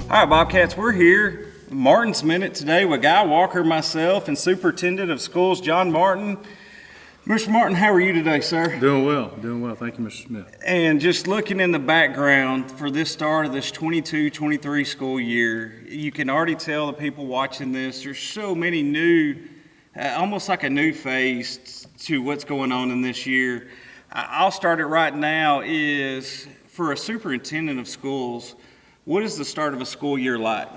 All right, Bobcats, we're here. Martin's Minute today with Guy Walker, myself, and Superintendent of Schools, John Martin. Mr. Martin, how are you today, sir? Doing well. Thank you, Mr. Smith. And just looking in the background for this start of this 22-23 school year, you can already tell the people watching this, there's so many new, almost like a new face to what's going on in this year. I'll start it right now is, for a superintendent of schools, what is the start of a school year like?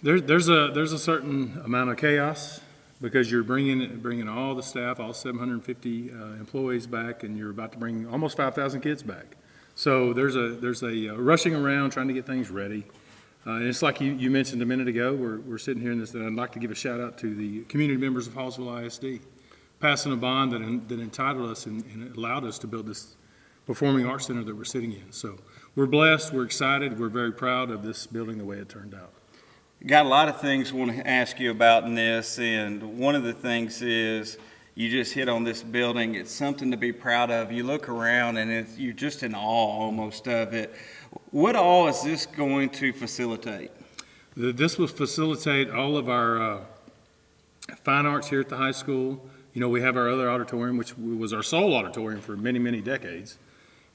There's a certain amount of chaos because you're bringing all the staff, all 750 employees back, and you're about to bring almost 5,000 kids back. So there's a rushing around trying to get things ready. And it's like you mentioned a minute ago. We're sitting here in this. And I'd like to give a shout out to the community members of Hallsville ISD, passing a bond that entitled us and allowed us to build this performing arts center that we're sitting in. So we're blessed, we're excited, we're very proud of this building the way it turned out. Got a lot of things I want to ask you about in this, and one of the things is you just hit on this building. It's something to be proud of. You look around and you're just in awe almost of it. What all is this going to facilitate? This will facilitate all of our fine arts here at the high school. You know, we have our other auditorium, which was our sole auditorium for many, many decades.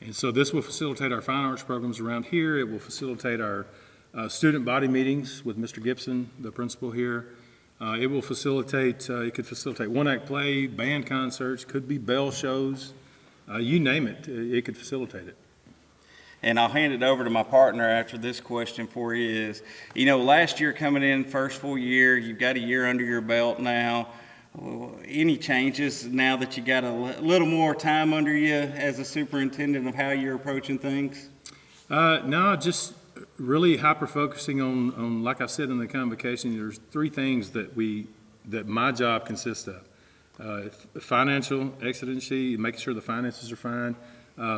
And so this will facilitate our fine arts programs around here. It will facilitate our student body meetings with Mr. Gibson, the principal here. It will facilitate, it could facilitate one-act play, band concerts, could be bell shows. You name it, it could facilitate it. And I'll hand it over to my partner after this question for you is, you know, last year coming in, first full year, you've got a year under your belt now. Any changes now that you got a little more time under you as a superintendent of how you're approaching things? No, just really hyper-focusing on, like I said in the convocation, there's three things that my job consists of. Financial exigency, making sure the finances are fine,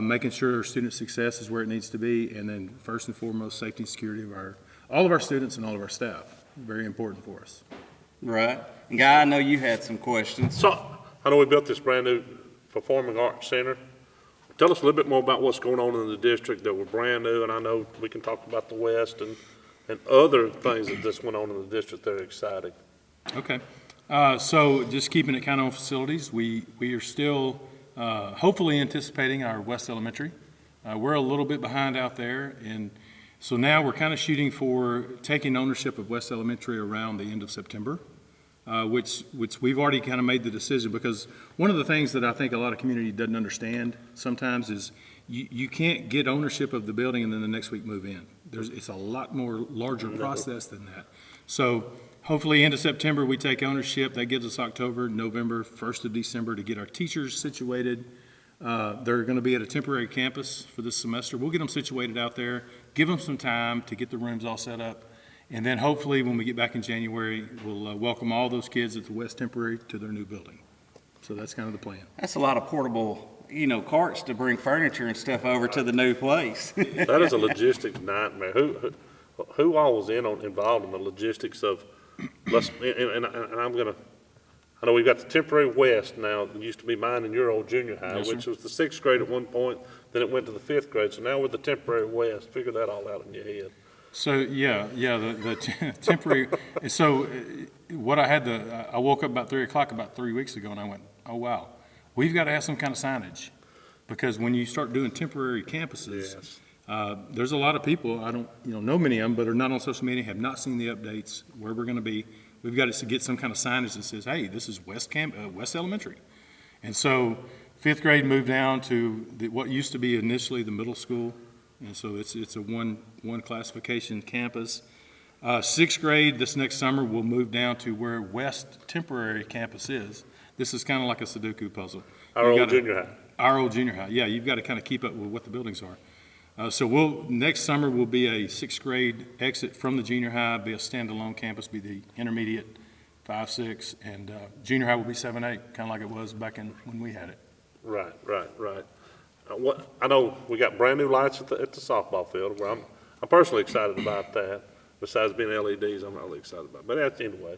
making sure student success is where it needs to be, and then first and foremost, safety and security of all of our students and all of our staff. Very important for us. Right. And Guy, I know you had some questions. So, I know we built this brand new Performing Arts Center. Tell us a little bit more about what's going on in the district that we're brand new, and I know we can talk about the West and other things that went on in the district that are exciting. Okay. So just keeping it kind of on facilities, we are still hopefully anticipating our West Elementary. We're a little bit behind out there, and so now we're kind of shooting for taking ownership of West Elementary around the end of September, which we've already kind of made the decision, because one of the things that I think a lot of community doesn't understand sometimes is you can't get ownership of the building and then the next week move in. It's a lot more larger process than that. So hopefully end of September we take ownership. That gives us October, November, 1st of December to get our teachers situated. They're going to be at a temporary campus for this semester. We'll get them situated out there, give them some time to get the rooms all set up, and then hopefully when we get back in January, we'll welcome all those kids at the West Temporary to their new building. So that's kind of the plan. That's a lot of portable, carts to bring furniture and stuff over to the new place. That is a logistics nightmare. Who all was involved in the logistics of, I know we've got the temporary West now. It used to be mine and your old junior high, Yes, which sir. was the 6th grade at one point, then it went to the 5th grade. So now we're the temporary West. Figure that all out in your head. So the temporary. So what I woke up about 3 o'clock about 3 weeks ago, and I went, oh wow, we've got to have some kind of signage, because when you start doing temporary campuses, Yes. there's a lot of people, I don't know many of them, but are not on social media, have not seen the updates where we're going to be. We've got to get some kind of signage that says, hey, this is West Elementary. And so 5th grade moved down to what used to be initially the middle school. And so it's a one classification campus. 6th grade this next summer will move down to where West Temporary campus is. This is kind of like a Sudoku puzzle. Our old junior high. Our old junior high. Yeah, you've got to kind of keep up with what the buildings are. So next summer will be a 6th grade exit from the junior high, be a standalone campus, be the intermediate 5, 6, and junior high will be 7, 8, kind of like it was back when we had it. Right. I know we got brand new lights at the softball field. Where I'm personally excited about that. Besides being LEDs, I'm not really excited about it. But that's anyway.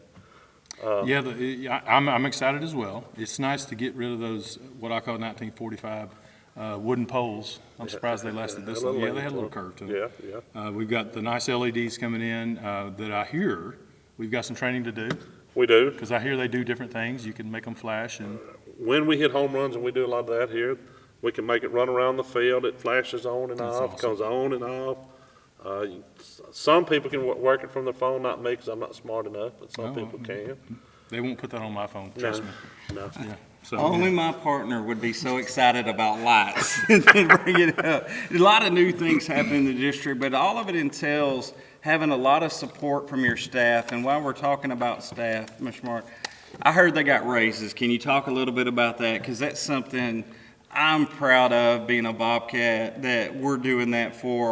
I'm excited as well. It's nice to get rid of those what I call 1945 wooden poles. I'm surprised they lasted this long. Yeah, they had a little curve to them. Yeah, yeah. We've got the nice LEDs coming in that I hear we've got some training to do, We do. because I hear they do different things. You can make them flash, and When we hit home runs, and we do a lot of that here, we can make it run around the field. It flashes on and That's off, awesome. comes on and off. Some people can work it from their phone, not me, because I'm not smart enough, but some Oh, people can. they won't put that on my phone, No, trust me. no. Yeah. So, Only my partner would be so excited about lights and bring it up. A lot of new things happen in the district, but all of it entails having a lot of support from your staff. And while we're talking about staff, Mr. Marc, I heard they got raises. Can you talk a little bit about that? Because that's something I'm proud of, being a Bobcat, that we're doing that for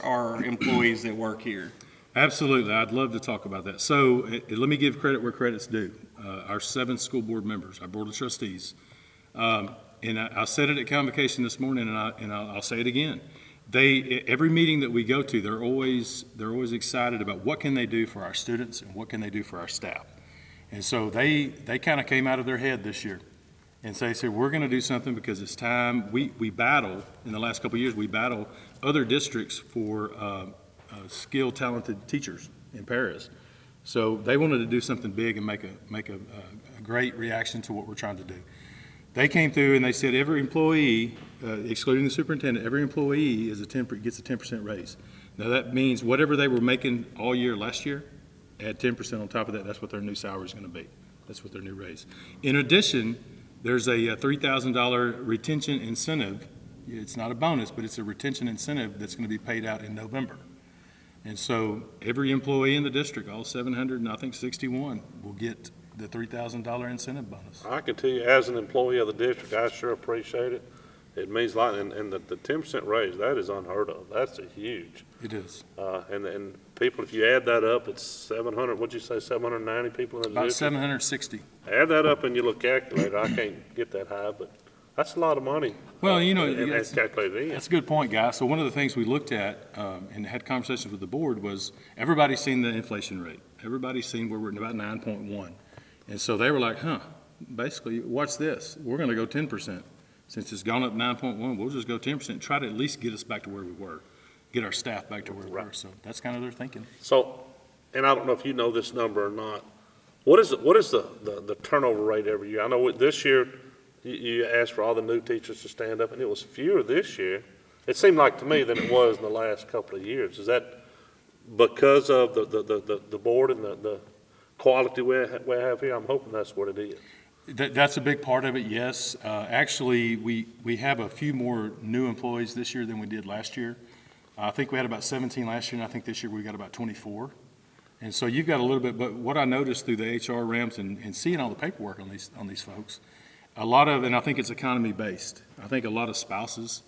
our employees that work here. Absolutely, I'd love to talk about that. So let me give credit where credit's due. Our 7 school board members, our board of trustees, and I said it at convocation this morning, and I'll say it again. Every meeting that we go to, they're always excited about what can they do for our students and what can they do for our staff. And so they kind of came out of their head this year, and so they said, we're going to do something because it's time. We battle in the last couple of years. We battle other districts for skilled, talented teachers in Paris. So they wanted to do something big and make a great reaction to what we're trying to do. They came through and they said every employee, excluding the superintendent, every employee gets a 10% raise. Now that means whatever they were making all year last year, add 10% on top of that. That's what their new salary is going to be. That's what their new raise. In addition, there's a $3,000 retention incentive. It's not a bonus, but it's a retention incentive that's going to be paid out in November. And so every employee in the district, all 761, will get the $3,000 incentive bonus. I can tell you, as an employee of the district, I sure appreciate it. It means a lot, and the 10% raise, that is unheard of. That's a huge. It is. And people, if you add that up, it's 700, what'd you say, 790 people in the About district? 760. Add that up in your little calculator. I can't get that high, but that's a lot of money. Well, you know, And that's calculated in. that's a good point, guys. So one of the things we looked at and had conversations with the board was everybody's seen the inflation rate. Everybody's seen where we're at about 9.1. And so they were like, basically, watch this. We're going to go 10%. Since it's gone up 9.1, we'll just go 10%, try to at least get us back to where we were, get our staff back to where we were. So that's kind of their thinking. So, and I don't know if you know this number or not, what is the turnover rate every year? I know this year, you asked for all the new teachers to stand up, and it was fewer this year. It seemed like to me than it was in the last couple of years. Is that because of the board and the quality we have here? I'm hoping that's what it is. That's a big part of it, yes. Actually, we have a few more new employees this year than we did last year. I think we had about 17 last year, and I think this year we got about 24. And so you've got a little bit, but what I noticed through the HR ramps and seeing all the paperwork on these folks, a lot of, and I think it's economy-based. I think a lot of spouses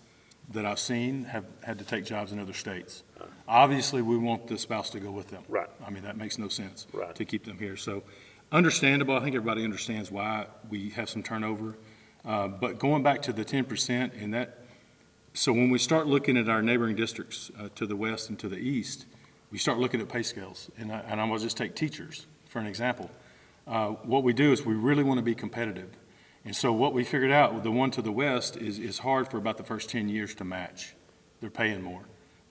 that I've seen have had to take jobs in other states. Obviously, we want the spouse to go with them. Right. I mean, that makes no sense Right. to keep them here. So understandable. I think everybody understands why we have some turnover. But going back to the 10% and that, so when we start looking at our neighboring districts to the west and to the east, we start looking at pay scales. And I'm going to just take teachers for an example. What we do is we really want to be competitive. And so what we figured out, the one to the west is hard for about the first 10 years to match. They're paying more.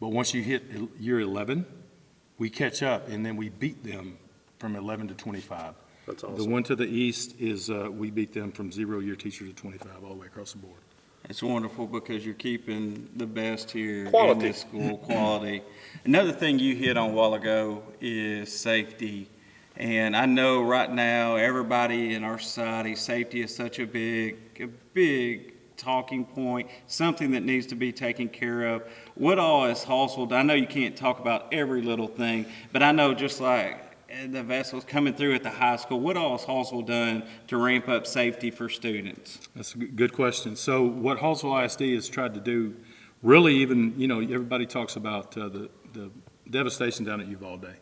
But once you hit year 11, we catch up and then we beat them from 11 to 25. That's awesome. The one to the east is, we beat them from 0-year teacher to 25 all the way across the board. It's wonderful because you're keeping the best here Quality. in this school, quality. Another thing you hit on a while ago is safety. And I know right now, everybody in our society, safety is such a big talking point, something that needs to be taken care of. What all is Hallsville? I know you can't talk about every little thing, but I know just like the vessels coming through at the high school, what all has Hallsville done to ramp up safety for students? That's a good question. So what Hallsville ISD has tried to do, really even, you know, everybody talks about the devastation down at Uvalde.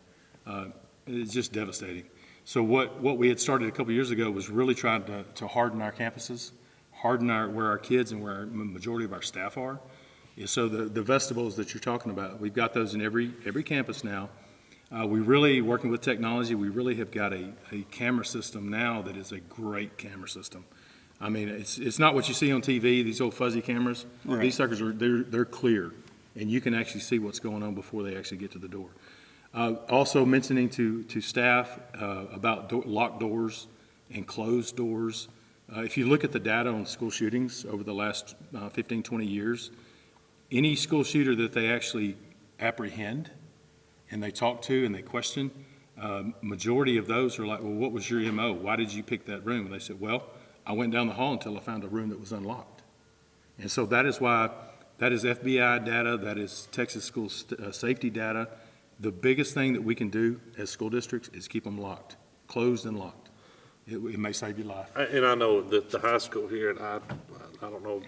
It's just devastating. So what we had started a couple years ago was really trying to harden our campuses, harden where our kids and where our majority of our staff are. So the vestibules that you're talking about, we've got those in every campus now. We really, working with technology, we really have got a camera system now that is a great camera system. I mean, it's not what you see on TV, these old fuzzy cameras. Right. These suckers they're clear, and you can actually see what's going on before they actually get to the door. Also mentioning to staff about locked doors and closed doors. If you look at the data on school shootings over the last 15, 20 years, any school shooter that they actually apprehend and they talk to and they question, majority of those are like, well, what was your MO? Why did you pick that room? And they said, well, I went down the hall until I found a room that was unlocked. And so that is why, that is FBI data, that is Texas school safety data. The biggest thing that we can do as school districts is keep them locked, closed and locked. It may save your life. And I know that the high school here, and I don't know,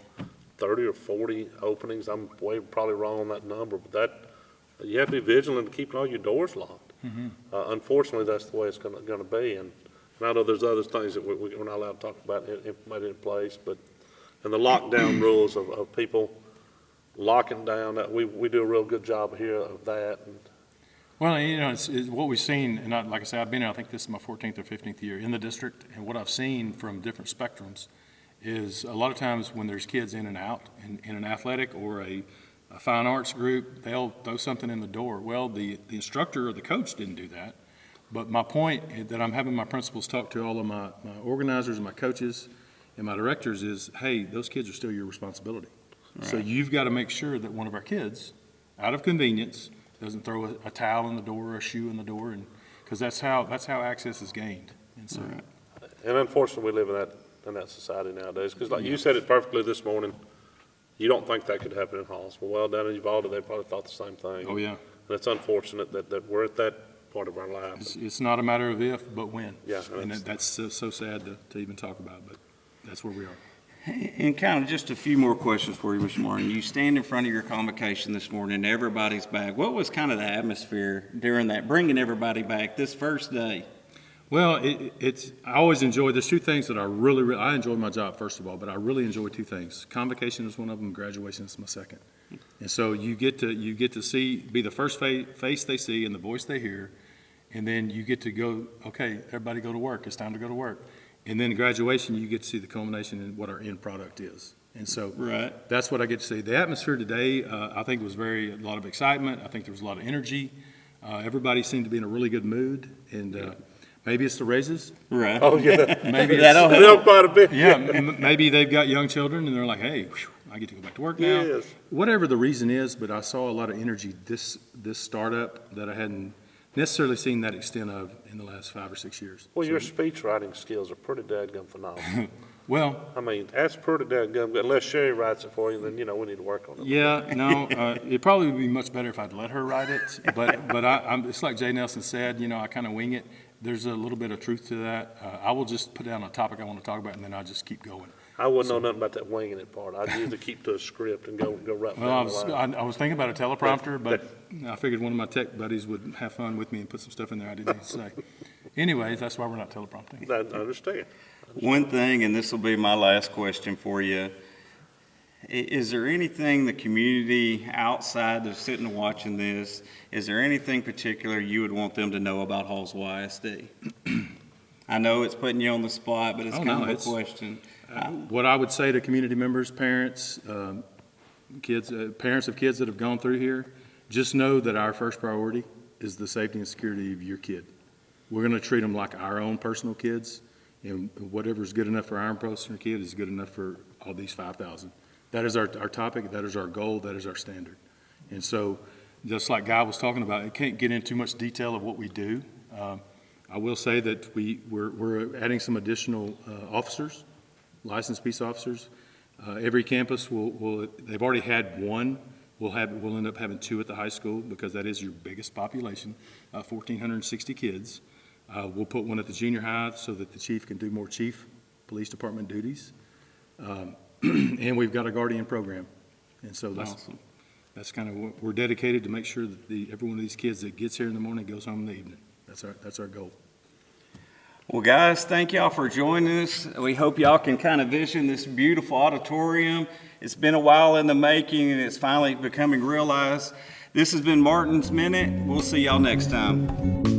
30 or 40 openings. I'm probably wrong on that number, but you have to be vigilant to keep all your doors locked. Mm-hmm. Unfortunately, that's the way it's going to be. And I know there's other things that we're not allowed to talk about implemented in place, and the lockdown rules of people locking down, we do a real good job here of that. And Well, it's what we've seen, and like I said, I've been here, I think this is my 14th or 15th year in the district, and what I've seen from different spectrums is a lot of times when there's kids in and out, in an athletic or a fine arts group, they'll throw something in the door. Well, the instructor or the coach didn't do that, but my point is that I'm having my principals talk to all of my organizers and my coaches and my directors is, hey, those kids are still your responsibility. Right. So you've got to make sure that one of our kids, out of convenience, doesn't throw a towel in the door or a shoe in the door, and because that's how access is gained. And so, right. And unfortunately, we live in that society nowadays. Because like you said it perfectly this morning, you don't think that could happen in Hallsville. Well, down in Uvalde, they probably thought the same thing. Oh yeah. And it's unfortunate that we're at that part of our life. It's not a matter of if, but when. Yeah. And that's so sad to even talk about, but that's where we are. And kind of just a few more questions for you, Mr. Martin. You stand in front of your convocation this morning, everybody's back. What was kind of the atmosphere during that, bringing everybody back this first day? Well, I always enjoy, there's two things that I enjoy my job, first of all, but I really enjoy two things. Convocation is one of them, graduation is my second. And so you get to be the first face they see and the voice they hear, and then you get to go, okay, everybody go to work, it's time to go to work. And then graduation, you get to see the culmination in what our end product is. And so right. That's what I get to see. The atmosphere today, I think was a lot of excitement. I think there was a lot of energy. Everybody seemed to be in a really good mood. And maybe it's the raises. Right. Oh, yeah. Maybe that'll help quite a bit. Yeah, maybe they've got young children and they're like, hey, I get to go back to work now. Yes. Whatever the reason is, but I saw a lot of energy this startup that I hadn't necessarily seen that extent of in the last 5 or 6 years. Well, your speech writing skills are pretty dadgum phenomenal. Well, I mean, that's pretty dadgum good. Unless Sherry writes it for you, then, we need to work on it. yeah, no, it probably would be much better if I'd let her write it. But it's like Jay Nelson said, I kind of wing it. There's a little bit of truth to that. I will just put down a topic I want to talk about, and then I'll just keep going. I wouldn't know nothing about that winging it part. I'd usually keep to a script and go right Well, down the line. I was thinking about a teleprompter, but I figured one of my tech buddies would have fun with me and put some stuff in there I didn't need to say. Anyways, that's why we're not teleprompting. I understand. One thing, and this will be my last question for you. Is there anything the community outside of sitting and watching this, is there anything particular you would want them to know about Hallsville ISD? I know it's putting you on the spot, but it's kind of a question. What I would say to community members, parents, parents of kids that have gone through here, just know that our first priority is the safety and security of your kid. We're going to treat them like our own personal kids, and whatever's good enough for our own personal kid is good enough for all these 5,000. That is our topic, that is our goal, that is our standard. And so, just like Guy was talking about, I can't get into too much detail of what we do. I will say that we're adding some additional officers, licensed peace officers. Every campus they've already had one. We'll end up having 2 at the high school because that is your biggest population, 1,460 kids. We'll put 1 at the junior high so that the chief can do more chief police department duties. And we've got a guardian program. And so that's kind of what we're dedicated to make sure that every one of these kids that gets here in the morning goes home in the evening. That's our goal. Well, guys, thank y'all for joining us. We hope y'all can kind of vision this beautiful auditorium. It's been a while in the making, and it's finally becoming realized. This has been Martin's Minute. We'll see y'all next time.